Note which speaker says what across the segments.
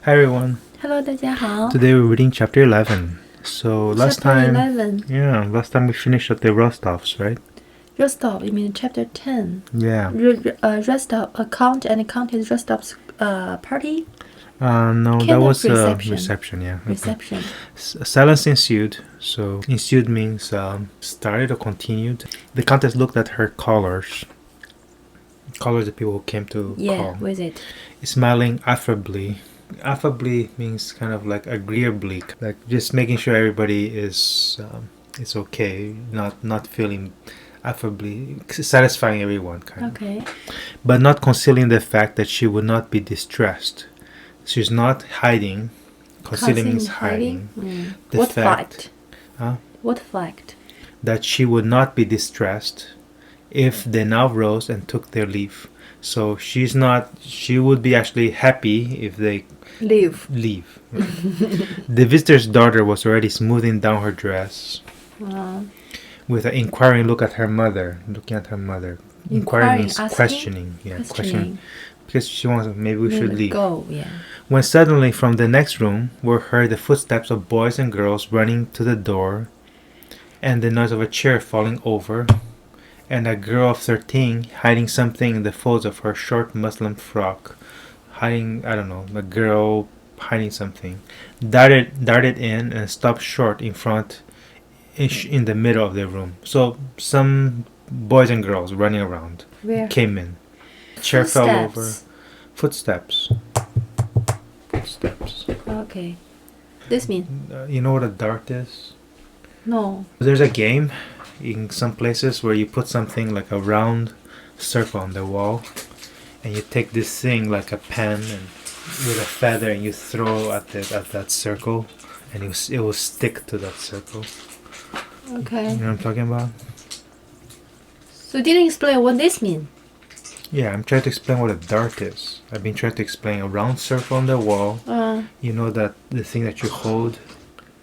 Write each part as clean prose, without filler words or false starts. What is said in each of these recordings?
Speaker 1: Hi everyone.
Speaker 2: Hello， 大家好。
Speaker 1: Today we're reading chapter 11. So last
Speaker 2: Chapter
Speaker 1: time,
Speaker 2: 11.
Speaker 1: last time we finished up the Rostovs, right?
Speaker 2: Rostov, you mean chapter 10?
Speaker 1: Yeah.
Speaker 2: Rostov, Count and Count is Rostov's party?
Speaker 1: No,
Speaker 2: Kind
Speaker 1: that
Speaker 2: of
Speaker 1: was
Speaker 2: reception.
Speaker 1: reception. Yeah. Okay.
Speaker 2: Reception.
Speaker 1: Silence ensued. So ensued means started or continued. The countess looked at her callers. Callers, the people who came to call.
Speaker 2: With it.
Speaker 1: Smiling affably. Affably means kind of like agreeably, like just making sure everybody is okay, not feeling affably, satisfying everyone kind of.
Speaker 2: Okay.
Speaker 1: But not concealing the fact that she would not be distressed. She's not hiding. Concealing means hiding. The
Speaker 2: What fact?
Speaker 1: Huh?
Speaker 2: What fact?
Speaker 1: That she would not be distressed if they now rose and took their leave. So she would be actually happy if they
Speaker 2: Leave.
Speaker 1: The visitor's daughter was already smoothing down her dress with an inquiring look at her mother, looking at her mother. Inquiring means
Speaker 2: asking?
Speaker 1: Questioning. Yeah, questioning. Because she wants, maybe we should leave.
Speaker 2: Go, yeah.
Speaker 1: When suddenly from the next room were heard the footsteps of boys and girls running to the door, and the noise of a chair falling over, and a girl of 13 hiding something in the folds of her short muslin frock. Hiding, I don't know, a girl hiding something. Darted in and stopped short in front, in the middle of the room. So some boys and girls running around.
Speaker 2: Where?
Speaker 1: Came in. Chair fell over. Footsteps.
Speaker 2: Okay. This means?
Speaker 1: You know what a dart is?
Speaker 2: No.
Speaker 1: There's a game in some places where you put something like a round circle on the wall, and you take this thing like a pen and with a feather, and you throw at that circle, and it will stick to that circle.
Speaker 2: Okay.
Speaker 1: You know what I'm talking about?
Speaker 2: So you didn't explain what this means.
Speaker 1: Yeah, I'm trying to explain what a dart is. I've been trying to explain a round circle on the wall. You know that the thing that you hold,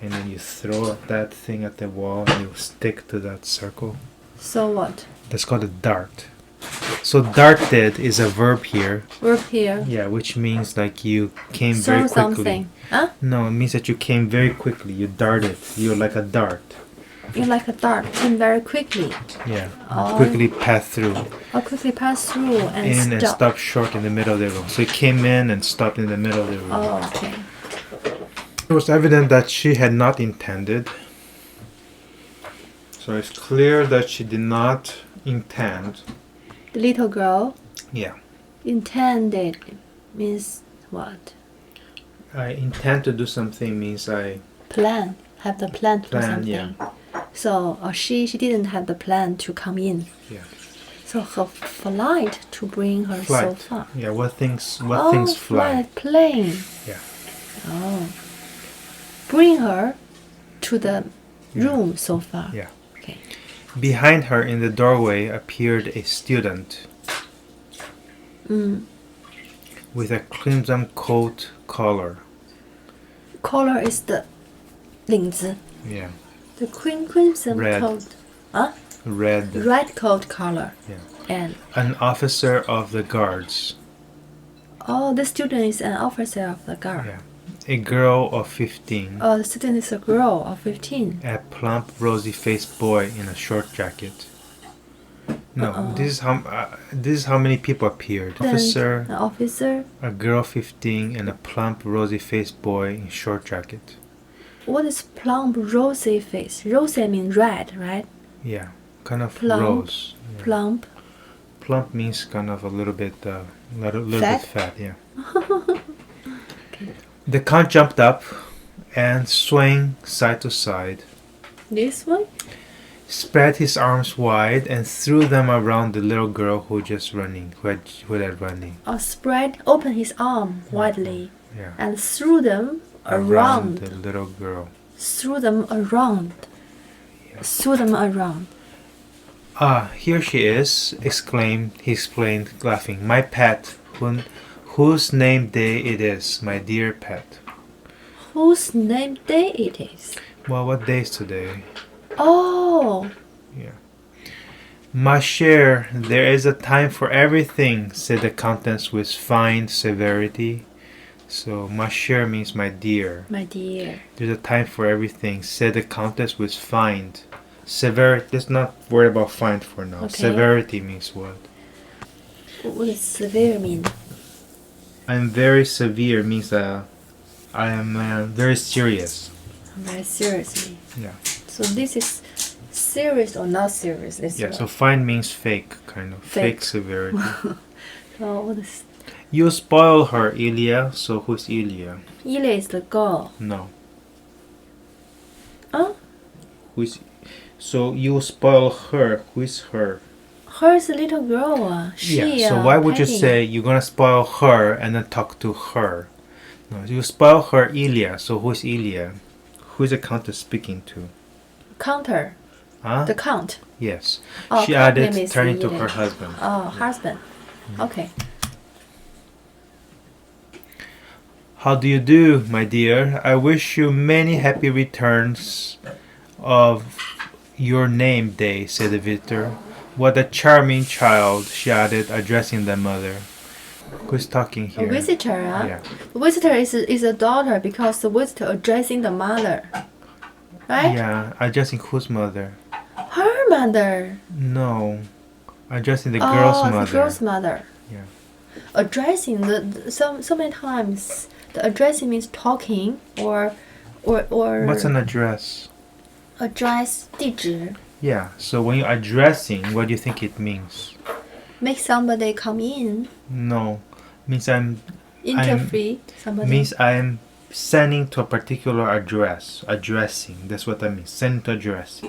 Speaker 1: and then you throw that thing at the wall, and it will stick to that circle.
Speaker 2: So what?
Speaker 1: That's called a dart. So darted is a verb here.
Speaker 2: Verb here.
Speaker 1: Yeah, which means like you came
Speaker 2: Throw
Speaker 1: very quickly.
Speaker 2: Something. Huh?
Speaker 1: No, it means that you came very quickly. You darted. You're like a dart.
Speaker 2: You're like a dart, came very quickly.
Speaker 1: Yeah. Quickly passed through.
Speaker 2: Quickly pass through and
Speaker 1: and stopped short in the middle of the room. So it came in and stopped in the middle of the room.
Speaker 2: Oh, okay.
Speaker 1: It was evident that she had not intended. So it's clear that she did not intend.
Speaker 2: The little girl?
Speaker 1: Yeah.
Speaker 2: Intended means what?
Speaker 1: I intend to do something means I
Speaker 2: plan. Have the plan to do something.
Speaker 1: Yeah.
Speaker 2: So she didn't have the plan to come in.
Speaker 1: Yeah.
Speaker 2: So her flight to bring her so far.
Speaker 1: Yeah, what things fly?
Speaker 2: Plane.
Speaker 1: Yeah.
Speaker 2: Oh. Bring her to the room so far.
Speaker 1: Yeah.
Speaker 2: Okay.
Speaker 1: Behind her in the doorway appeared a student with a crimson coat collar.
Speaker 2: Collar is the 领子.
Speaker 1: Yeah.
Speaker 2: The crimson
Speaker 1: Red.
Speaker 2: coat. Huh? Red coat collar.
Speaker 1: Yeah.
Speaker 2: And
Speaker 1: an officer of the guards.
Speaker 2: oh, the student is an officer of the guard.
Speaker 1: Yeah. A girl of 15.
Speaker 2: Oh, the student is a girl of 15.
Speaker 1: A plump, rosy-faced boy in a short jacket. No, this is how many people appeared.
Speaker 2: An officer.
Speaker 1: A girl 15, and a plump, rosy-faced boy in short jacket.
Speaker 2: What is plump, rosy face? Rosy means red, right?
Speaker 1: Yeah, kind of
Speaker 2: Plump.
Speaker 1: rose. Yeah.
Speaker 2: Plump.
Speaker 1: Plump means kind of a little bit fat? Bit fat, yeah.
Speaker 2: Okay.
Speaker 1: The count jumped up and swaying side to side.
Speaker 2: This one?
Speaker 1: Spread his arms wide and threw them around the little girl who had running.
Speaker 2: Open his arm widely.
Speaker 1: Yeah.
Speaker 2: And threw them around
Speaker 1: the little girl.
Speaker 2: Threw them around.
Speaker 1: Yeah.
Speaker 2: Threw them around.
Speaker 1: Ah, here she is, he explained, laughing. My pet, whose name day it is, my dear pet.
Speaker 2: Whose name day it is?
Speaker 1: Well, what day is today?
Speaker 2: Oh.
Speaker 1: Yeah. Ma chère, there is a time for everything, said the Countess with fine severity. So ma chère means my dear.
Speaker 2: My dear.
Speaker 1: There's a time for everything, said the countess with find. Severity, let's not worry about find for now.
Speaker 2: Okay.
Speaker 1: Severity means what?
Speaker 2: What does severe mean?
Speaker 1: I'm very severe means I am very serious.
Speaker 2: Very seriously.
Speaker 1: Yeah.
Speaker 2: So this is serious or not serious? This
Speaker 1: Yeah,
Speaker 2: word.
Speaker 1: so fine means fake, kind of. Fake
Speaker 2: Fake.
Speaker 1: severity.
Speaker 2: So what is
Speaker 1: You spoil her, Ilya. So who's Ilya?
Speaker 2: Ilya is the girl.
Speaker 1: No.
Speaker 2: Oh,
Speaker 1: Who's so you spoil her, who's her?
Speaker 2: her is a little girl. She.
Speaker 1: Yeah, so why would you
Speaker 2: Patty.
Speaker 1: say you're gonna spoil her and then talk to her? No, you spoil her, Ilya. So who's Ilya? Who's the countess speaking to?
Speaker 2: Counter?
Speaker 1: Huh?
Speaker 2: The count.
Speaker 1: Yes.
Speaker 2: Oh,
Speaker 1: She
Speaker 2: count
Speaker 1: added,
Speaker 2: name is
Speaker 1: turning to
Speaker 2: Ilya.
Speaker 1: her husband.
Speaker 2: Oh, husband. Okay.
Speaker 1: How do you do, my dear? I wish you many happy returns of your name day, said the visitor. What a charming child, she added, addressing the mother. Who's talking
Speaker 2: A
Speaker 1: here?
Speaker 2: visitor. Huh?
Speaker 1: Yeah.
Speaker 2: The visitor is a daughter because the visitor addressing the mother. Right?
Speaker 1: Yeah, addressing whose mother?
Speaker 2: Her mother.
Speaker 1: No, addressing the girl's mother.
Speaker 2: The girl's mother.
Speaker 1: Yeah.
Speaker 2: Addressing so many times the addressing means talking or
Speaker 1: What's an address?
Speaker 2: address 地址
Speaker 1: Yeah, so when you're addressing, what do you think it means?
Speaker 2: make somebody come in
Speaker 1: No, means
Speaker 2: interview somebody
Speaker 1: means I'm sending to a particular address. Addressing, that's what that means. Sending to address.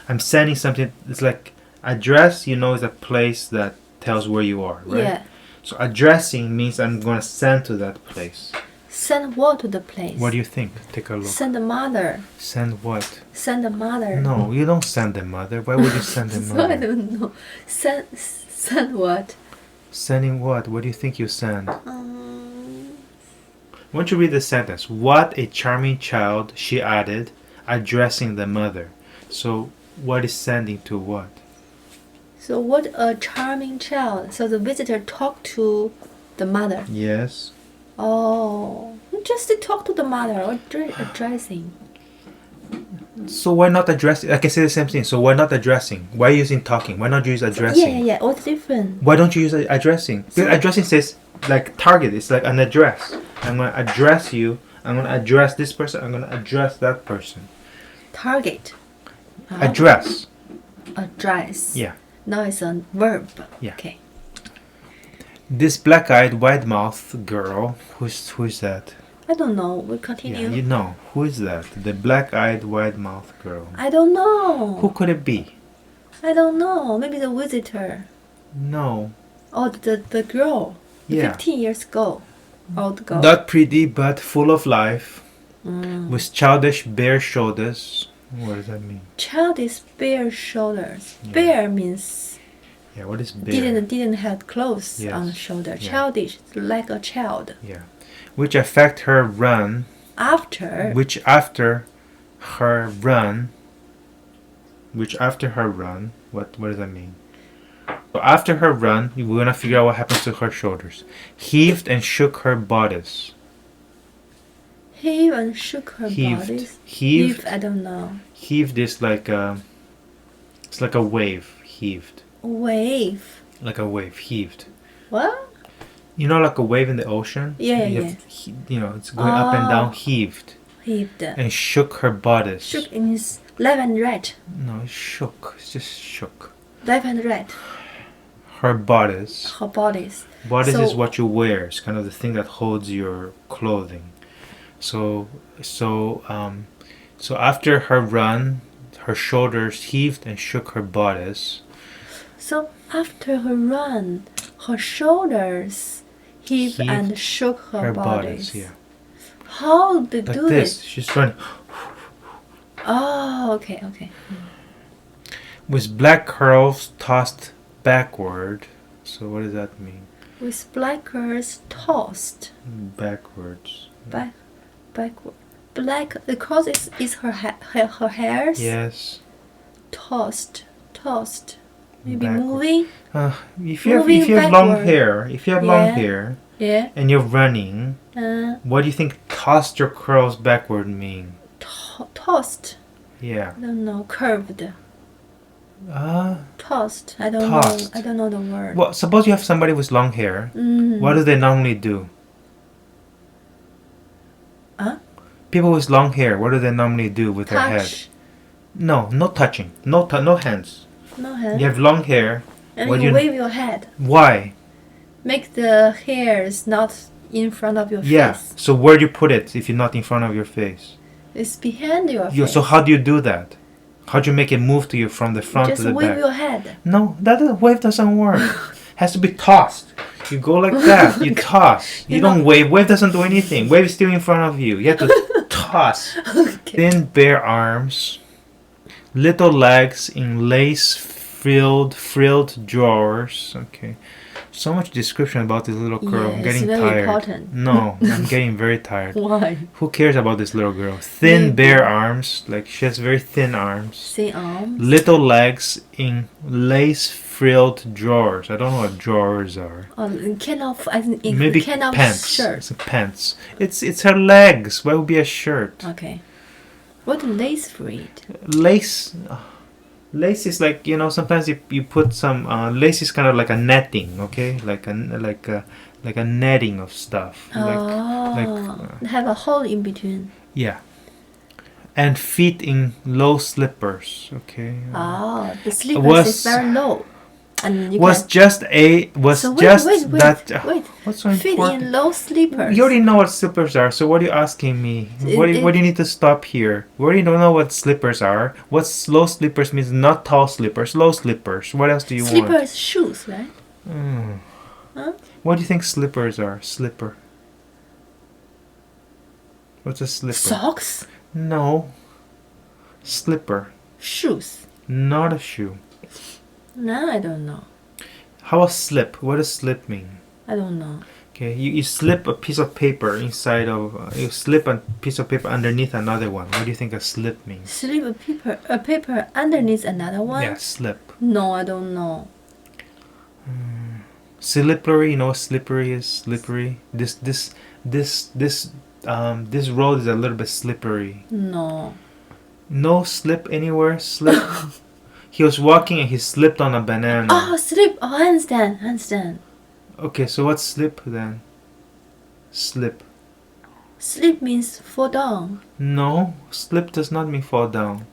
Speaker 1: I'm sending something. It's like address. Is a place that tells where you are, right?
Speaker 2: yeah
Speaker 1: So addressing means I'm gonna send to that place.
Speaker 2: send what to the place
Speaker 1: What do you think? Take a look.
Speaker 2: send the mother
Speaker 1: Send what?
Speaker 2: send the mother
Speaker 1: No, you don't send the mother. Why would you send the
Speaker 2: so I
Speaker 1: mother?
Speaker 2: don't know send what
Speaker 1: Sending what? What do you think you send? Why don't you read the sentence? What a charming child, she added, addressing the mother. So, what is sending to what?
Speaker 2: so what a charming child so the visitor talked to the mother
Speaker 1: Yes.
Speaker 2: oh just to talk to the mother or addressing
Speaker 1: So why not addressing? I can say the same thing. So why not addressing? Why using talking? Why not use addressing?
Speaker 2: yeah what's different
Speaker 1: Why don't you use addressing? Because addressing says like target. It's like an address. I'm gonna address you. I'm gonna address this person. I'm gonna address that person.
Speaker 2: target
Speaker 1: Address.
Speaker 2: address
Speaker 1: Yeah.
Speaker 2: now it's a verb
Speaker 1: Yeah.
Speaker 2: okay
Speaker 1: This black-eyed, wide-mouthed girl. Who's that?
Speaker 2: I don't know we'll continue
Speaker 1: Yeah, you know. Who is that? The black-eyed, wide-mouthed girl.
Speaker 2: I don't know
Speaker 1: Who could it be?
Speaker 2: I don't know maybe the visitor
Speaker 1: No.
Speaker 2: oh the girl
Speaker 1: Yeah.
Speaker 2: 15 years ago old girl
Speaker 1: Not pretty, but full of life. With childish, bare shoulders. What does that mean?
Speaker 2: childish bare shoulders
Speaker 1: Yeah.
Speaker 2: bare means
Speaker 1: Yeah, what is bare?
Speaker 2: didn't have clothes
Speaker 1: Yes.
Speaker 2: on the shoulder
Speaker 1: Yeah.
Speaker 2: childish like a child
Speaker 1: Yeah. Which affect her run.
Speaker 2: after
Speaker 1: Which after her run. What does that mean? So after her run, we're gonna figure out what happens to her shoulders. Heaved and shook her bodice.
Speaker 2: heave and shook her
Speaker 1: Heaved.
Speaker 2: body
Speaker 1: Heaved.
Speaker 2: I don't know
Speaker 1: Heaved is like it's like a wave. Heaved.
Speaker 2: wave
Speaker 1: Like a wave. Heaved.
Speaker 2: what
Speaker 1: You know, like a wave in the ocean?
Speaker 2: Yeah,
Speaker 1: You
Speaker 2: yeah.
Speaker 1: have it's going up and down.
Speaker 2: Oh.
Speaker 1: Heaved.
Speaker 2: heaved
Speaker 1: And shook her bodice.
Speaker 2: shook in his left and right
Speaker 1: No, it shook. It's just shook.
Speaker 2: left and right
Speaker 1: Her bodice.
Speaker 2: her bodies
Speaker 1: Bodice
Speaker 2: So-
Speaker 1: is what you wear. It's kind of the thing that holds your clothing. So after her run, her shoulders heaved and shook her bodice.
Speaker 2: so after her run her shoulders heaved
Speaker 1: Heaved
Speaker 2: and shook her bodies
Speaker 1: Yeah.
Speaker 2: how they
Speaker 1: Like
Speaker 2: do
Speaker 1: this.
Speaker 2: it
Speaker 1: She's running.
Speaker 2: oh okay
Speaker 1: With black curls tossed backward. So what does that mean?
Speaker 2: with black curls tossed
Speaker 1: Backwards.
Speaker 2: backward black because is her her hairs
Speaker 1: Yes.
Speaker 2: tossed maybe
Speaker 1: Backward.
Speaker 2: moving
Speaker 1: If you have
Speaker 2: Moving
Speaker 1: long
Speaker 2: backward.
Speaker 1: hair,
Speaker 2: Yeah.
Speaker 1: hair
Speaker 2: yeah
Speaker 1: and you're running, What do you think tossed your curls backward mean?
Speaker 2: Tossed.
Speaker 1: Yeah.
Speaker 2: I don't know. Curved.
Speaker 1: Uh,
Speaker 2: Tossed. I don't
Speaker 1: Tossed.
Speaker 2: know. I don't know the word.
Speaker 1: well, suppose you have somebody with long hair. What do they normally do?
Speaker 2: Huh?
Speaker 1: People with long hair, what do they normally do with their head?
Speaker 2: Touch.
Speaker 1: No touching. No hands.
Speaker 2: No hand.
Speaker 1: You have long hair.
Speaker 2: And
Speaker 1: what do
Speaker 2: you
Speaker 1: you-
Speaker 2: wave your head.
Speaker 1: Why?
Speaker 2: Make the hairs not in front of your
Speaker 1: Yeah.
Speaker 2: face.
Speaker 1: So where do you put it if you're not in front of your face?
Speaker 2: It's behind your
Speaker 1: You,
Speaker 2: face.
Speaker 1: so how do you do that? How do you make it move to you from the front
Speaker 2: Just
Speaker 1: to the
Speaker 2: wave
Speaker 1: back?
Speaker 2: your head.
Speaker 1: No, wave doesn't work. Has to be tossed. You go like that. You toss. You don't wave. Wave doesn't do anything. Wave is still in front of you. You have to toss.
Speaker 2: Okay.
Speaker 1: Thin bare arms, little legs in frilled drawers. Okay. So much description about this little girl. I'm
Speaker 2: Yes,
Speaker 1: getting
Speaker 2: very
Speaker 1: tired.
Speaker 2: important.
Speaker 1: No, I'm getting very tired.
Speaker 2: Why?
Speaker 1: Who cares about this little girl? Thin
Speaker 2: Maybe.
Speaker 1: bare arms, like she has very thin arms.
Speaker 2: Thin arms.
Speaker 1: Little legs in lace-frilled drawers. I don't know what drawers are.
Speaker 2: Kind of. I think it's
Speaker 1: Maybe
Speaker 2: kind of
Speaker 1: pants.
Speaker 2: shirt.
Speaker 1: It's pants. It's her legs. Why would be a shirt?
Speaker 2: Okay. What lace frilled?
Speaker 1: Lace. Lace is like, sometimes you put some lace is kind of like a netting, okay, like a netting of stuff.
Speaker 2: Have a hole in between.
Speaker 1: Yeah. And feet in low slippers, okay.
Speaker 2: The slippers is very low, and you
Speaker 1: Was
Speaker 2: can.
Speaker 1: just a was
Speaker 2: So
Speaker 1: just
Speaker 2: wait,
Speaker 1: that.
Speaker 2: wait.
Speaker 1: What's so
Speaker 2: Feet
Speaker 1: important?
Speaker 2: in low slippers.
Speaker 1: You already know what slippers are, so what are you asking me? What do you need to stop here? We already don't know what slippers are. What low slippers means not tall slippers, low slippers. What else do you want?
Speaker 2: Slippers, shoes, right? Huh?
Speaker 1: What do you think slippers are? Slipper. What's a slipper?
Speaker 2: Socks,
Speaker 1: No. Slipper.
Speaker 2: shoes.
Speaker 1: Not a shoe.
Speaker 2: No, I don't know.
Speaker 1: How about slip? What does slip mean?
Speaker 2: I don't know.
Speaker 1: Okay, you slip a piece of paper inside of you slip a piece of paper underneath another one. What do you think a slip means?
Speaker 2: Slip a paper underneath another one.
Speaker 1: Yeah, slip.
Speaker 2: No, I don't know.
Speaker 1: Slippery, you know what slippery is? Slippery. This road is a little bit slippery.
Speaker 2: No.
Speaker 1: No slip anywhere. Slip. He was walking and he slipped on a banana.
Speaker 2: Oh, slip. Oh, I understand.
Speaker 1: Okay, so what's slip then? Slip.
Speaker 2: Slip means fall down.
Speaker 1: No, slip does not mean fall down.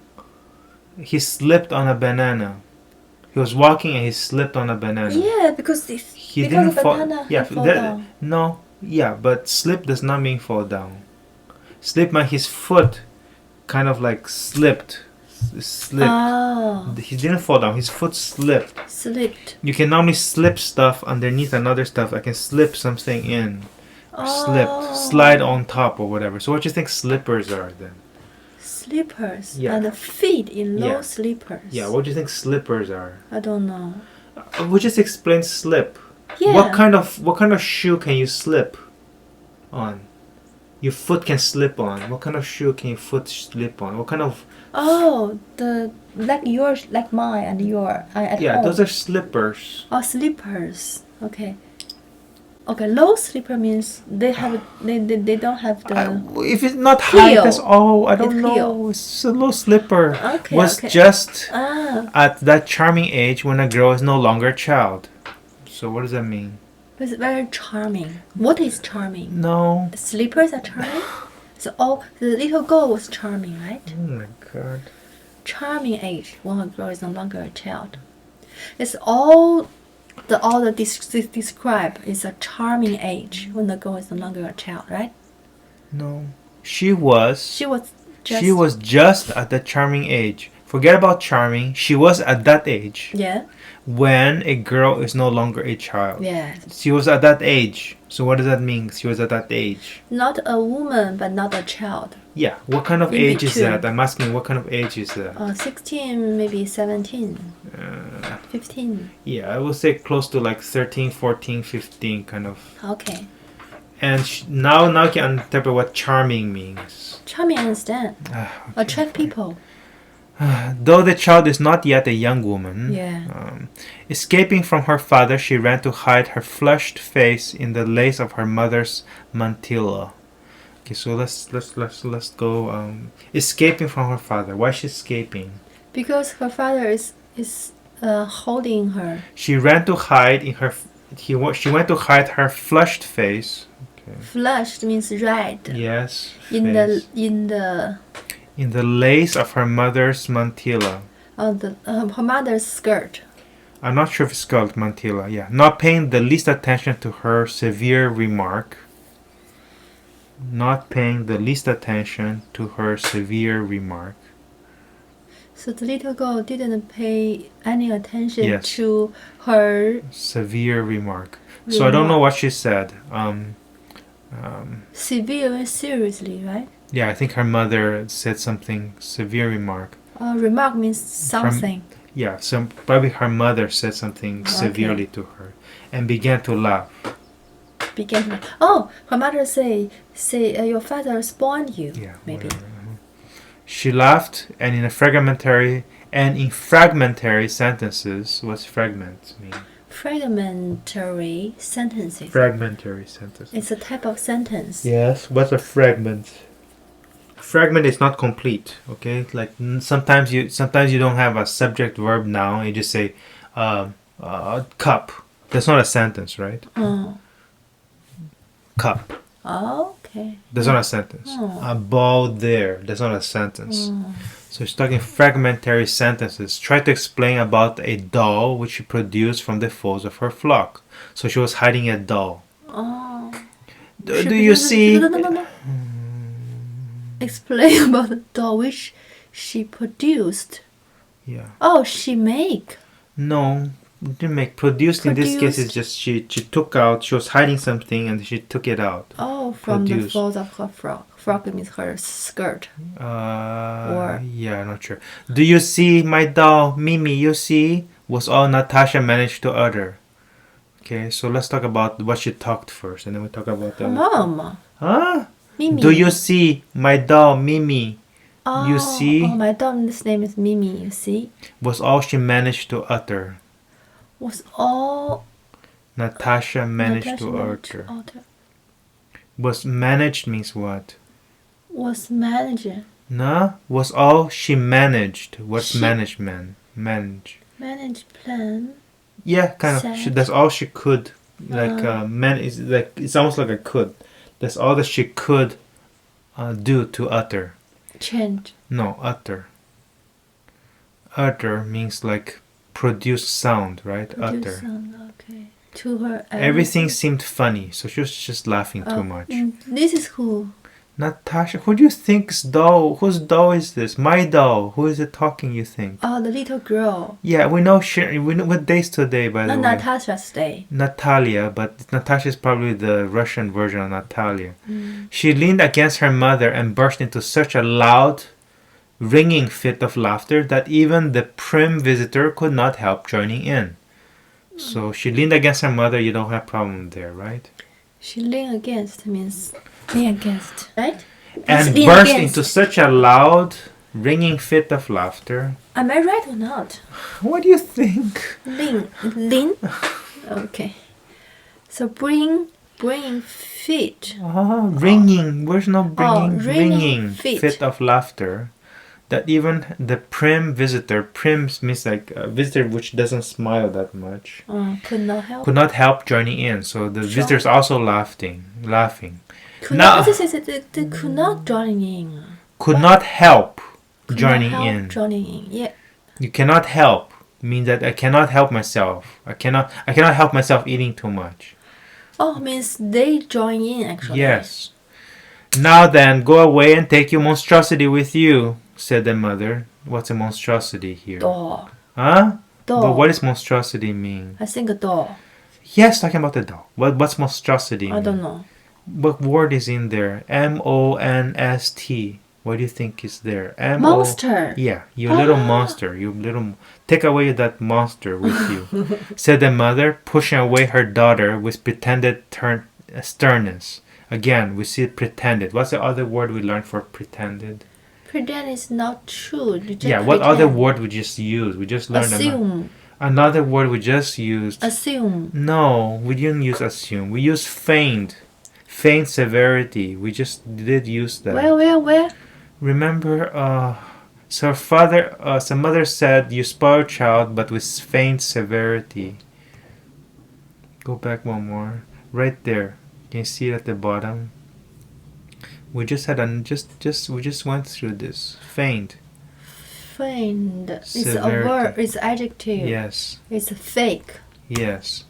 Speaker 1: He slipped on a banana. He was walking and he slipped on a banana.
Speaker 2: Yeah, because
Speaker 1: He
Speaker 2: because
Speaker 1: didn't
Speaker 2: the
Speaker 1: fall.
Speaker 2: banana
Speaker 1: Yeah,
Speaker 2: fall down.
Speaker 1: no, yeah, but slip does not mean fall down. Slip meant his foot kind of like slipped.
Speaker 2: Oh,
Speaker 1: He didn't fall down. His foot slipped.
Speaker 2: slipped.
Speaker 1: You can normally slip stuff underneath another stuff. I can slip something in. Slip, slide on top or whatever. So what do you think slippers are then?
Speaker 2: Slippers.
Speaker 1: Yeah.
Speaker 2: And feet in low
Speaker 1: Yeah.
Speaker 2: slippers.
Speaker 1: Yeah, what do you think slippers are?
Speaker 2: I don't know.
Speaker 1: We just explain slip.
Speaker 2: Yeah.
Speaker 1: What kind of shoe can you slip on? Your foot can slip on. What kind of shoe can your foot slip on? What kind of
Speaker 2: Oh, like mine and your at
Speaker 1: yeah,
Speaker 2: home.
Speaker 1: those are slippers.
Speaker 2: Oh, slippers. Okay. Okay, low slipper means they don't have the.
Speaker 1: If it's not high,
Speaker 2: Heel.
Speaker 1: that's all. I don't
Speaker 2: It's
Speaker 1: know.
Speaker 2: heel.
Speaker 1: It's a low slipper.
Speaker 2: Okay,
Speaker 1: Was
Speaker 2: okay.
Speaker 1: just
Speaker 2: Ah,
Speaker 1: at that charming age when a girl is no longer a child. So what does that mean?
Speaker 2: it's very charming. What is charming?
Speaker 1: No.
Speaker 2: The slippers are charming. So the little girl was charming, right?
Speaker 1: Oh my god.
Speaker 2: Charming age when a girl is no longer a child. It's all the describe is a charming age when the girl is no longer a child, right?
Speaker 1: No. She was
Speaker 2: She was
Speaker 1: just at the charming age. Forget about charming. She was at that age
Speaker 2: yeah.
Speaker 1: when a girl is no longer a child.
Speaker 2: Yeah.
Speaker 1: She was at that age. So what does that mean? She was at that age.
Speaker 2: Not a woman, but not a child.
Speaker 1: Yeah. What kind of
Speaker 2: In
Speaker 1: age is
Speaker 2: between.
Speaker 1: that? I'm asking what kind of age is that?
Speaker 2: 16, maybe 17, 15.
Speaker 1: Yeah, I would say close to like 13, 14, 15 kind of.
Speaker 2: Okay.
Speaker 1: And now you can interpret what charming means.
Speaker 2: Charming, I understand.
Speaker 1: Okay.
Speaker 2: Attract people.
Speaker 1: Though the child is not yet a young woman,
Speaker 2: Yeah.
Speaker 1: Escaping from her father, she ran to hide her flushed face in the lace of her mother's mantilla. Okay, so let's go. Escaping from her father. Why is she escaping?
Speaker 2: Because her father is holding her.
Speaker 1: She ran to hide in her. She went to hide her flushed face. Okay.
Speaker 2: Flushed means red.
Speaker 1: Yes.
Speaker 2: In
Speaker 1: face.
Speaker 2: In
Speaker 1: the lace of her mother's mantilla.
Speaker 2: her mother's skirt.
Speaker 1: I'm not sure if it's called mantilla. Yeah. Not paying the least attention to her severe remark. Not paying the least attention to her severe remark.
Speaker 2: So the little girl didn't pay any attention
Speaker 1: Yes.
Speaker 2: to her
Speaker 1: Severe remark. So I don't know what she said.
Speaker 2: severe and seriously, right?
Speaker 1: Yeah, I think her mother said something severe remark.
Speaker 2: Remark means something.
Speaker 1: Yeah, so probably her mother said something severely to her and began to laugh.
Speaker 2: Her mother say your father spawned you.
Speaker 1: Yeah,
Speaker 2: maybe.
Speaker 1: whatever. She laughed, and in fragmentary sentences, what's fragment mean?
Speaker 2: Fragmentary sentences.
Speaker 1: Fragmentary sentences.
Speaker 2: It's a type of sentence.
Speaker 1: Yes, what's a fragment? Fragment is not complete. Okay, like sometimes you don't have a subject verb noun. You just say cup. That's not a sentence, right?
Speaker 2: Oh.
Speaker 1: Cup.
Speaker 2: Okay.
Speaker 1: That's not a sentence. A ball there. That's not a sentence. So she's talking fragmentary sentences. Try to explain about a doll which she produced from the folds of her flock. So she was hiding a doll.
Speaker 2: Oh.
Speaker 1: Do you see?
Speaker 2: No. Explain about the doll which she produced.
Speaker 1: Yeah.
Speaker 2: Oh, she make.
Speaker 1: No. Didn't make. Produced in this case is just she took out. She was hiding something and she took it out.
Speaker 2: Oh, from the
Speaker 1: Produced.
Speaker 2: folds of her frock. Frock means her skirt.
Speaker 1: Yeah, I'm not sure. Do you see my doll, Mimi? You see, was all Natasha managed to utter. Okay, so let's talk about what she talked first, and then we talk about the.
Speaker 2: Mom.
Speaker 1: Huh?
Speaker 2: Mimi.
Speaker 1: Do you see my doll, Mimi?
Speaker 2: Oh,
Speaker 1: You see?
Speaker 2: Oh, my doll's name is Mimi. You see?
Speaker 1: Was all she managed to utter.
Speaker 2: Was all
Speaker 1: Natasha managed to utter. Was managed means what?
Speaker 2: Was manager.
Speaker 1: No, was all she managed. What's management? Manage.
Speaker 2: Manage plan.
Speaker 1: Yeah, kind of.
Speaker 2: Said.
Speaker 1: That's all she could. It's almost like a could. That's all that she could do to utter.
Speaker 2: Change.
Speaker 1: No, utter. Utter means like produce sound, right?
Speaker 2: Produce
Speaker 1: utter.
Speaker 2: sound, okay. To her.
Speaker 1: Everything seemed funny, so she was just laughing too much.
Speaker 2: This is who?
Speaker 1: Natasha, who do you think's doll? Whose doll is this? My doll. Who is it talking, you think?
Speaker 2: Oh, the little girl.
Speaker 1: Yeah, we know what day's today, by the way.
Speaker 2: Not Natasha's day.
Speaker 1: Natalia, but Natasha is probably the Russian version of Natalia. She leaned against her mother and burst into such a loud, ringing fit of laughter that even the prim visitor could not help joining in. So she leaned against her mother. You don't have problem there, right?
Speaker 2: She leaned against means lean against, right?
Speaker 1: And burst into such a loud, ringing fit of laughter.
Speaker 2: Am I right or not?
Speaker 1: What do you think?
Speaker 2: Lean. Okay. So bring fit.
Speaker 1: Ringing. Where's no bringing?
Speaker 2: Ringing
Speaker 1: fit of laughter. That even the prim visitor, prim means like a visitor which doesn't smile that much,
Speaker 2: could not
Speaker 1: help joining in. So the visitor's also laughing.
Speaker 2: Could not join in.
Speaker 1: Could not help joining in.
Speaker 2: Joining in, yeah.
Speaker 1: You cannot help means that I cannot help myself. I cannot help myself eating too much.
Speaker 2: Oh, means they join in actually.
Speaker 1: Yes. Now then, go away and take your monstrosity with you, said the mother. What's a monstrosity here?
Speaker 2: Doll.
Speaker 1: Huh?
Speaker 2: Doll.
Speaker 1: But what does monstrosity mean?
Speaker 2: I think a doll.
Speaker 1: Yes, talking about the doll. What's monstrosity mean?
Speaker 2: I don't know.
Speaker 1: What word is in there? M-O-N-S-T. What do you think is there?
Speaker 2: Monster.
Speaker 1: Yeah, you little monster. You little... Take away that monster with you, said the mother, pushing away her daughter with pretended sternness. Again, we see pretended. What's the other word we learned for pretended?
Speaker 2: Pretend is not true. You just
Speaker 1: Yeah, what other
Speaker 2: pretend.
Speaker 1: word we just used? We just learned
Speaker 2: Assume.
Speaker 1: another word we just used.
Speaker 2: Assume.
Speaker 1: No, we didn't use assume. We used feigned. Feigned severity. We just did use that.
Speaker 2: Where?
Speaker 1: Remember, so some mother said, you spoil child, but with feigned severity. Go back one more. Right there. Can you see it at the bottom? We just had we just went through this. Feigned.
Speaker 2: Feigned. It's a
Speaker 1: Severity.
Speaker 2: word. It's adjective.
Speaker 1: Yes.
Speaker 2: It's fake.
Speaker 1: Yes.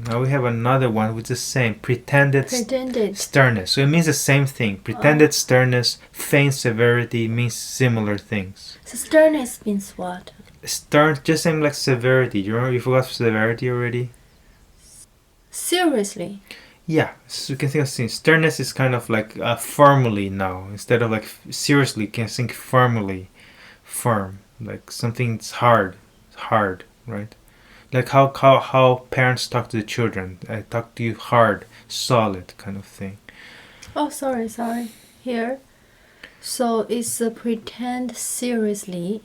Speaker 1: Now we have another one with the same pretended
Speaker 2: Pretended.
Speaker 1: sternness. So it means the same thing. Pretended sternness, feigned severity means similar things.
Speaker 2: So sternness means what?
Speaker 1: Stern just same like severity. You remember you forgot severity already?
Speaker 2: Seriously.
Speaker 1: Yeah, so you can think of things. Sternness is kind of like firmly now. Instead of like seriously, you can think firmly. Firm. Like something's hard, right? Like how parents talk to the children. I talk to you hard, solid kind of thing.
Speaker 2: Oh, sorry. Here. So it's a pretend seriously.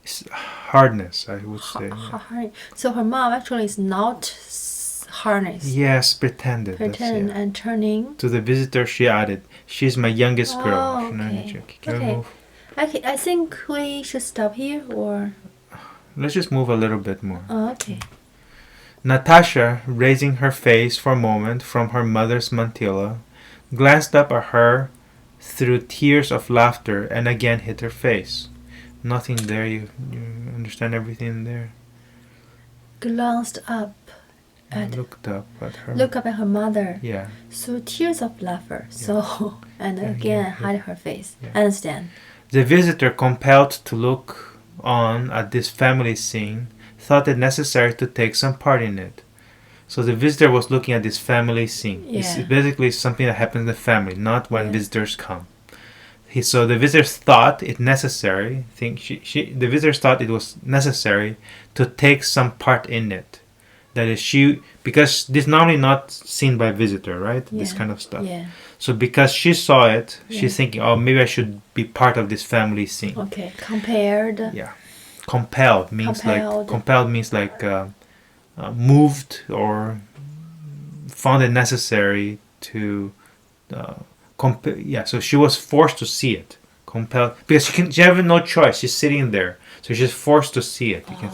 Speaker 1: It's hardness, I would say.
Speaker 2: So her mom actually is not harness.
Speaker 1: Yes, pretended.
Speaker 2: Pretend and turning.
Speaker 1: To the visitor, she added, "She's my youngest girl."
Speaker 2: Oh, okay.
Speaker 1: Can we move?
Speaker 2: I think we should stop here, or
Speaker 1: Let's just move a little bit more.
Speaker 2: oh, okay.
Speaker 1: Natasha, raising her face for a moment from her mother's mantilla, glanced up at her through tears of laughter and again hit her face. Nothing there. You understand everything there?
Speaker 2: Glanced up at
Speaker 1: Looked up at her.
Speaker 2: look up at her mother.
Speaker 1: Yeah.
Speaker 2: So tears of laughter. So and again hide her face.
Speaker 1: Yeah.
Speaker 2: Understand?
Speaker 1: The visitor, compelled to look on at this family scene, thought it necessary to take some part in it. So the visitor was looking at this family scene. It's
Speaker 2: Yeah.
Speaker 1: basically something that happens in the family, not when
Speaker 2: Yeah.
Speaker 1: visitors come. So the visitors thought it necessary. The visitors thought it was necessary to take some part in it. That is, because this normally not seen by visitor, right? This
Speaker 2: Yeah.
Speaker 1: kind of stuff.
Speaker 2: Yeah.
Speaker 1: So because she saw it,
Speaker 2: Yeah.
Speaker 1: she's thinking, oh, maybe I should be part of this family scene.
Speaker 2: Okay. Compared.
Speaker 1: Yeah. Compelled means like moved or found it necessary to so she was forced to see it. Compelled because she have no choice. She's sitting there, so she's forced to see it.
Speaker 2: Okay.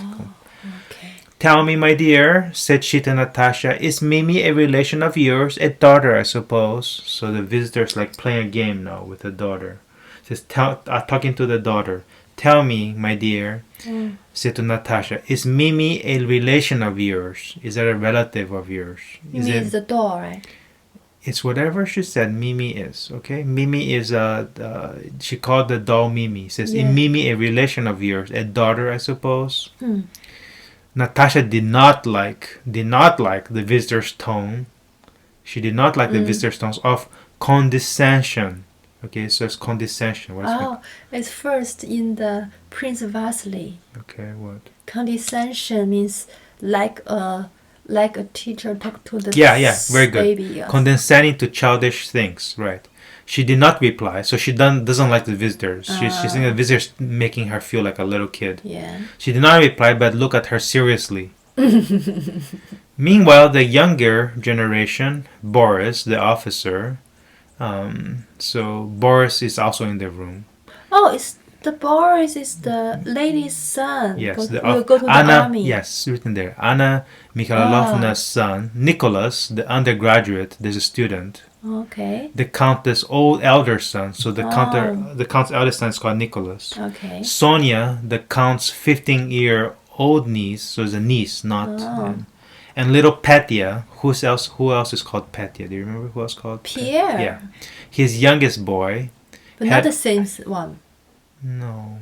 Speaker 1: Tell me, my dear, said she to Natasha, is Mimi a relation of yours? A daughter, I suppose. So the visitor's like playing a game now with the daughter. Says, talking to the daughter. Tell me, my dear, said to Natasha, is Mimi a relation of yours? Is that a relative of yours?
Speaker 2: Mimi is the doll, right?
Speaker 1: It's whatever she said Mimi is, okay? Mimi is, she called the doll Mimi. Says,
Speaker 2: Yeah.
Speaker 1: is Mimi a relation of yours? A daughter, I suppose?
Speaker 2: Hmm.
Speaker 1: Natasha did not like the visitor's tone. She did not like the visitor's tones of condescension. Okay, so it's condescension.
Speaker 2: It's first in the Prince Vasily.
Speaker 1: Okay, what?
Speaker 2: Condescension means like a teacher talk to the
Speaker 1: very good.
Speaker 2: baby. Yes.
Speaker 1: Condescending to childish things, right? She did not reply, so she doesn't like the visitors. She's thinking the visitors making her feel like a little kid.
Speaker 2: Yeah.
Speaker 1: She did not reply, but looked at her seriously. Meanwhile, the younger generation, Boris, the officer, so Boris is also in the room.
Speaker 2: Oh, it's the Boris is the lady's son.
Speaker 1: Yes,
Speaker 2: Will go to
Speaker 1: Anna,
Speaker 2: the army.
Speaker 1: yes, written there. Anna Mikhailovna's son, Nicholas, the undergraduate, there's a student.
Speaker 2: Okay.
Speaker 1: The countess' elder son, so the count's eldest son is called Nicholas.
Speaker 2: Okay.
Speaker 1: Sonia, the count's 15-year-old niece, so it's a niece, not. And little Petya, who else is called Petya? Do you remember who else called
Speaker 2: Pierre.
Speaker 1: Yeah, his youngest boy.
Speaker 2: But not the same one.
Speaker 1: No,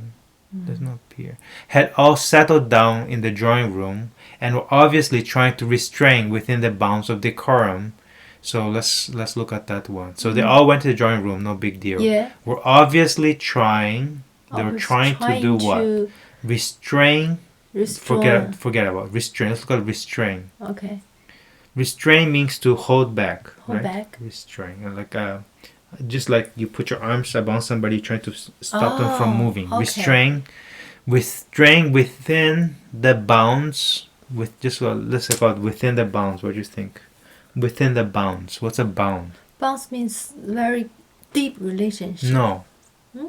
Speaker 1: there's not Pierre. Had all settled down in the drawing room and were obviously trying to restrain within the bounds of decorum. So let's look at that one. So they all went to the drawing room, no big deal.
Speaker 2: Yeah.
Speaker 1: Were obviously trying. They were trying to do what? Restrain. Forget about restrain. Let's look at restrain.
Speaker 2: Okay.
Speaker 1: Restrain means to hold back.
Speaker 2: Hold
Speaker 1: right?
Speaker 2: back.
Speaker 1: Restrain, like Just like you put your arms around somebody trying to stop them from moving.
Speaker 2: Okay.
Speaker 1: Restrain within the bounds. With just let's say about within the bounds. What do you think? Within the bounds. What's a bound?
Speaker 2: Bounds means very deep relationship.
Speaker 1: No.
Speaker 2: Hmm?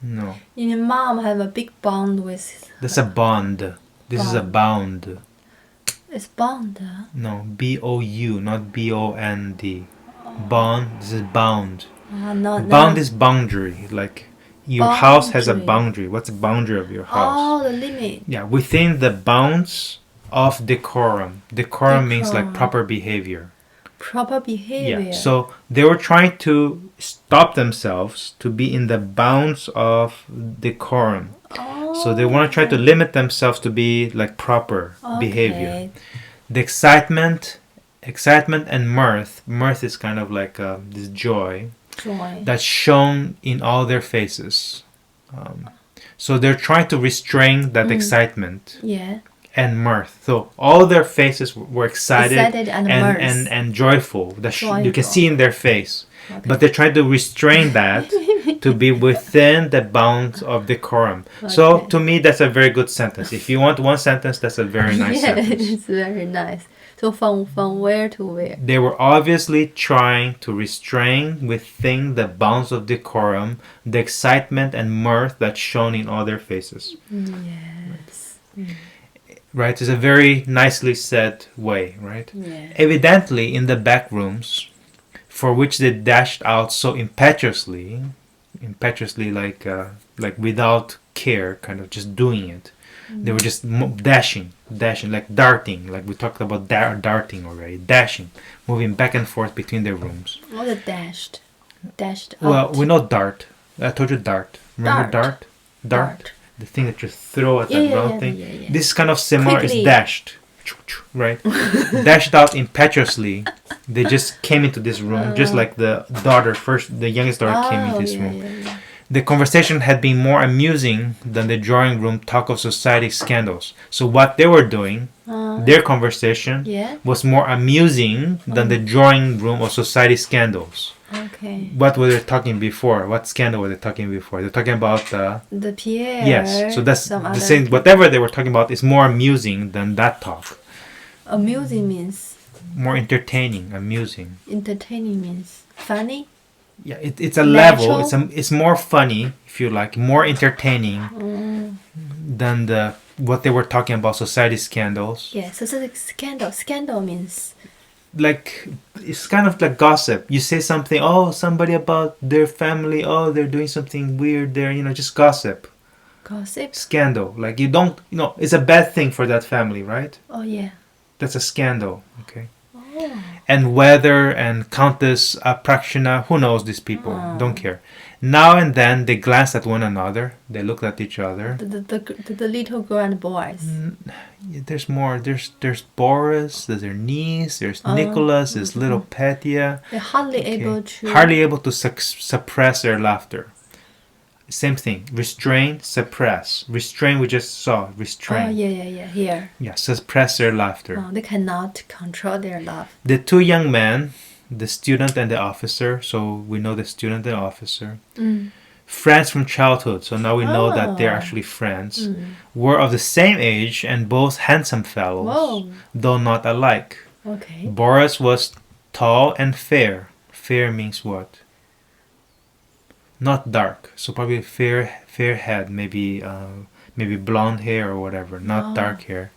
Speaker 1: No.
Speaker 2: Your mom have a big bond with.
Speaker 1: That's a bond. This is a bound.
Speaker 2: It's bond.
Speaker 1: No, B-O-U, not B-O-N-D. Bond. This is bound.
Speaker 2: No.
Speaker 1: Bound is boundary. Like your house has a
Speaker 2: Boundary.
Speaker 1: boundary. What's the boundary of your house?
Speaker 2: Oh, the limit.
Speaker 1: Yeah, within the bounds of decorum. Decorum means like proper behavior.
Speaker 2: Proper behavior.
Speaker 1: Yeah. So they were trying to stop themselves to be in the bounds of decorum. So they want to try to limit themselves to be like proper behavior. The excitement and mirth. Mirth is kind of like this joy. That's shown in all their faces. So they're trying to restrain that excitement.
Speaker 2: Yeah.
Speaker 1: And mirth. So all their faces were excited and joyful. You can see in their face. Okay. But they're trying to restrain that to be within the bounds of decorum. Okay. So to me, that's a very good sentence. If you want one sentence, that's a very nice sentence.
Speaker 2: It's very nice. So from where to where?
Speaker 1: They were obviously trying to restrain within the bounds of decorum the excitement and mirth that's shown in all their faces.
Speaker 2: Yes.
Speaker 1: Right? It's a very nicely said way, right?
Speaker 2: Yeah.
Speaker 1: Evidently, in the back rooms, for which they dashed out so impetuously like without care, kind of just doing it. They were just dashing, like darting, like we talked about darting already, dashing, moving back and forth between their rooms.
Speaker 2: What is dashed? Dashed out.
Speaker 1: Well, we know dart. I told you dart. Remember dart? Dart. The thing that you throw at that round thing. Yeah. This is kind of similar. Quickly. Is dashed, right? Dashed out impetuously. They just came into this room, just like the youngest daughter came into this room. Yeah. The conversation had been more amusing than the drawing room talk of society scandals. So what they were doing, their conversation, was more amusing than the drawing room of society scandals.
Speaker 2: Okay.
Speaker 1: What were they talking before? What scandal were they talking before? They're talking about
Speaker 2: the Pierre.
Speaker 1: Yes. So that's the same. Whatever they were talking about is more amusing than that talk.
Speaker 2: Amusing means
Speaker 1: more entertaining. Amusing.
Speaker 2: Entertaining means funny.
Speaker 1: Yeah, it's a level. It's more funny, if you like, more entertaining than what they were talking about society scandals.
Speaker 2: Yeah, society scandal. Scandal means
Speaker 1: like it's kind of like gossip. You say something, somebody about their family, they're doing something weird there, just gossip.
Speaker 2: Gossip?
Speaker 1: Scandal. Like you don't, it's a bad thing for that family, right?
Speaker 2: Oh yeah.
Speaker 1: That's a scandal, okay? Oh. And Weather and Countess Aprakshina, who knows these people? Don't care. Now and then they glanced at one another. They looked at each other.
Speaker 2: The little girl and boys.
Speaker 1: There's more. There's Boris. There's their niece. There's Nicholas. There's little Petya.
Speaker 2: They're hardly able to
Speaker 1: suppress their laughter. Same thing. Restrain, suppress. Restrain. We just saw restrain.
Speaker 2: Oh yeah. Here.
Speaker 1: Yeah. Suppress their laughter.
Speaker 2: They cannot control their laugh.
Speaker 1: The two young men, the student and the officer. So we know the student and the officer. Friends from childhood. So now we know that they're actually friends. Were of the same age and both handsome fellows, though not alike.
Speaker 2: Okay.
Speaker 1: Boris was tall and fair. Fair means what? Not dark. So probably fair head, maybe blonde hair or whatever. Not dark hair.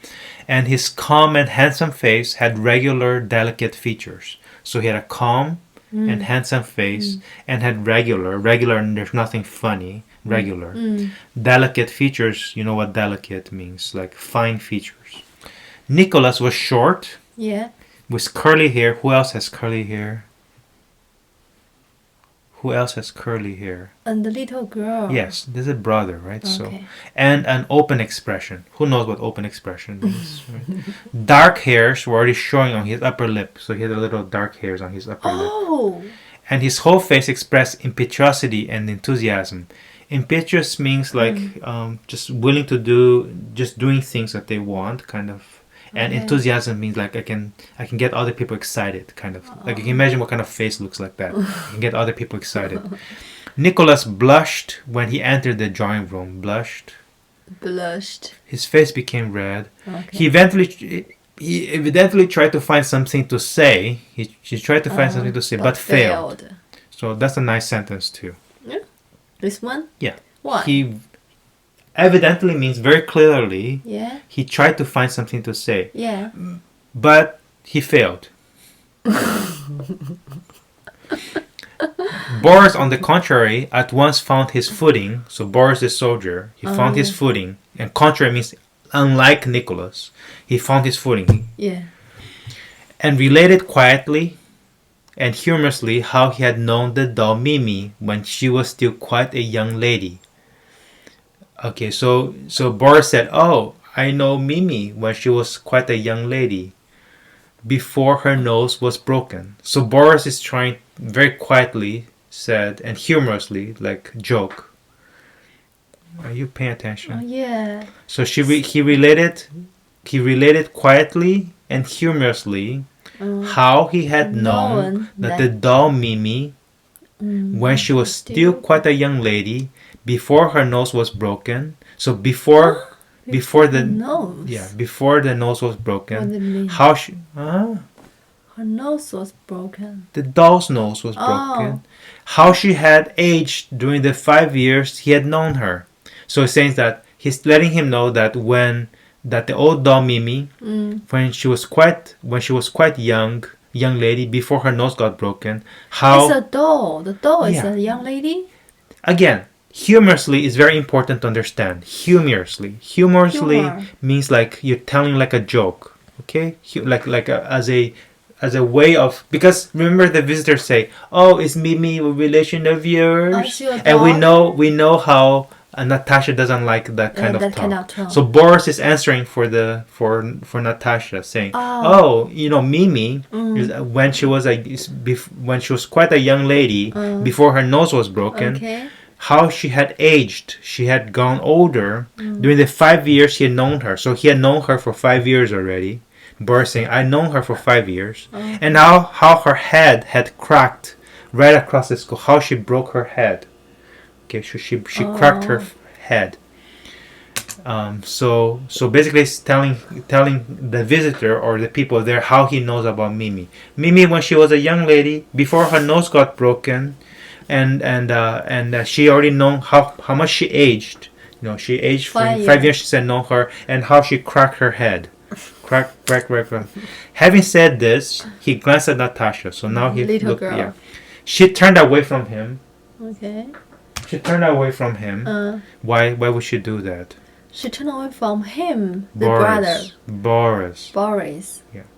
Speaker 1: And his calm and handsome face had regular, delicate features. So he had a calm and handsome face and had regular, and there's nothing funny, regular. Delicate features, you know what delicate means, like fine features. Nicholas was short.
Speaker 2: Yeah.
Speaker 1: With curly hair. Who else has curly hair? Who else has curly hair?
Speaker 2: And the little girl.
Speaker 1: Yes, there's a brother, right?
Speaker 2: Okay.
Speaker 1: So, and an open expression. Who knows what open expression means? Right? Dark hairs were already showing on his upper lip. So he had a little dark hairs on his upper lip. And his whole face expressed impetuosity and enthusiasm. Impetuous means like just willing to do, just doing things that they want, kind of. And
Speaker 2: Okay.
Speaker 1: enthusiasm means like I can get other people excited, kind of. Like you can imagine what kind of face looks like that. You can get other people excited. Nicholas blushed when he entered the drawing room. Blushed. His face became red.
Speaker 2: Okay.
Speaker 1: He evidently tried to find something to say. He tried to find something to say, but failed. So that's a nice sentence too.
Speaker 2: This one?
Speaker 1: Yeah.
Speaker 2: Why?
Speaker 1: He evidently means very clearly.
Speaker 2: Yeah.
Speaker 1: He tried to find something to say,
Speaker 2: Yeah.
Speaker 1: but he failed. Boris, on the contrary, at once found his footing. So Boris the soldier, he found his footing. And contrary means unlike Nicholas. He found his footing.
Speaker 2: Yeah.
Speaker 1: And related quietly and humorously how he had known the doll Mimi when she was still quite a young lady. Okay, so Boris said, "Oh, I know Mimi when she was quite a young lady, before her nose was broken." So Boris is trying very quietly said and humorously, like joke. Are you paying attention?
Speaker 2: Oh, yeah.
Speaker 1: So he related quietly and humorously how he had known that the doll Mimi, when she was still quite a young lady, before her nose was broken. So before the
Speaker 2: nose.
Speaker 1: Yeah, before the nose was broken.
Speaker 2: What does it mean?
Speaker 1: How she
Speaker 2: Her nose was broken.
Speaker 1: the doll's nose was broken. How she had aged during the 5 years he had known her. So he's saying that he's letting him know that the old doll Mimi, when she was quite young lady, before her nose got broken, how
Speaker 2: It's a doll. The doll is
Speaker 1: Yeah.
Speaker 2: a young lady.
Speaker 1: again, humorously is very important to understand. Humorously
Speaker 2: Humor.
Speaker 1: means like you're telling like a joke, okay? As a way of, because remember the visitors say, "Oh, is Mimi a relation of yours?"
Speaker 2: Oh, she a
Speaker 1: And we
Speaker 2: dog?
Speaker 1: know how Natasha doesn't like that kind of
Speaker 2: that
Speaker 1: talk.
Speaker 2: kind of tone.
Speaker 1: So Boris is answering for Natasha, saying, "Oh, Mimi, when she was quite a young lady, before her nose was broken,
Speaker 2: Okay.
Speaker 1: how she had aged, she had gone older during the 5 years he had known her. So he had known her for 5 years already." Boris saying, "I known her for 5 years, and how her head had cracked right across the skull. How she broke her head." Okay, so she cracked her head. So basically, it's telling the visitor or the people there how he knows about Mimi. Mimi, when she was a young lady, before her nose got broken, and she already known how much she aged. She aged for 5 years. She said know her, and how she cracked her head. Crack. Having said this, he glanced at Natasha. So now he
Speaker 2: Little
Speaker 1: looked.
Speaker 2: girl.
Speaker 1: Yeah, she turned away from him.
Speaker 2: Okay.
Speaker 1: She turned away from him. Why would she do that?
Speaker 2: She turned away from him, the brother.
Speaker 1: Boris.
Speaker 2: Yeah.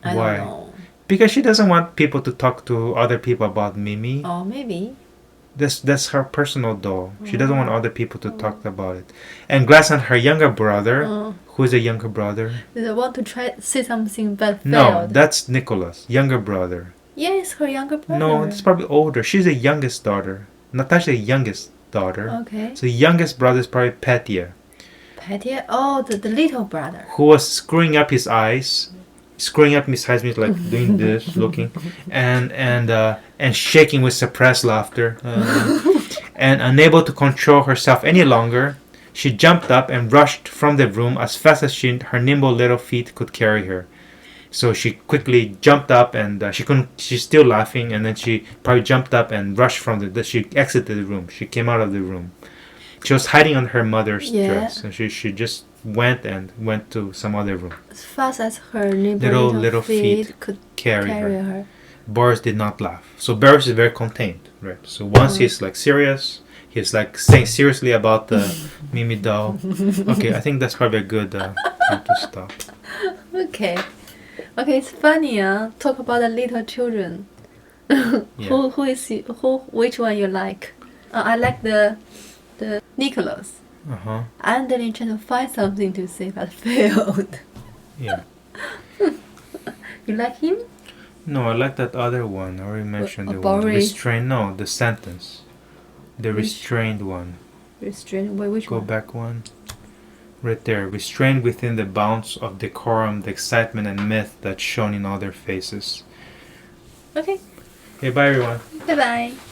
Speaker 1: Why?
Speaker 2: I don't know.
Speaker 1: Because she doesn't want people to talk to other people about Mimi.
Speaker 2: Oh, maybe.
Speaker 1: That's her personal doll. She doesn't want other people to talk about it. And glanced at her younger brother. Who is a younger brother?
Speaker 2: Did I want to try say something but
Speaker 1: No,
Speaker 2: failed?
Speaker 1: that's Nicholas, younger brother.
Speaker 2: Yes, her younger brother.
Speaker 1: No, it's probably older. She's the youngest daughter. Natasha's the youngest daughter.
Speaker 2: Okay.
Speaker 1: So the youngest brother is probably Petya,
Speaker 2: Petya? Oh, the little brother.
Speaker 1: who was screwing up his eyes. Screwing up his eyes means like doing this, looking, and shaking with suppressed laughter. And unable to control herself any longer, she jumped up and rushed from the room as fast as her nimble little feet could carry her. So she quickly jumped up and she's still laughing, and then she probably jumped up and rushed from she exited the room. She came out of the room. She was hiding on her mother's dress, and she just went to some other room.
Speaker 2: As fast as her nimble
Speaker 1: Little feet
Speaker 2: could
Speaker 1: carry
Speaker 2: carry
Speaker 1: her.
Speaker 2: her.
Speaker 1: Boris did not laugh. So Boris is very contained, right? So once he's like serious, he's like saying seriously about the Mimi doll. Okay, I think that's probably a good time to stop.
Speaker 2: Okay, it's funny, talk about the little children.
Speaker 1: Yeah.
Speaker 2: Which one you like? I like the Nicholas. I'm then trying to find something to say but failed.
Speaker 1: Yeah.
Speaker 2: You like him?
Speaker 1: No, I like that other one. I already mentioned the one.
Speaker 2: Boris.
Speaker 1: Restrained. No, the sentence. The restrained one.
Speaker 2: Restrained. Wait, which
Speaker 1: Go
Speaker 2: one?
Speaker 1: back one. Right there, restrained within the bounds of decorum, the excitement and myth that shone in all their faces.
Speaker 2: OK，
Speaker 1: Okay, bye everyone.
Speaker 2: 拜拜。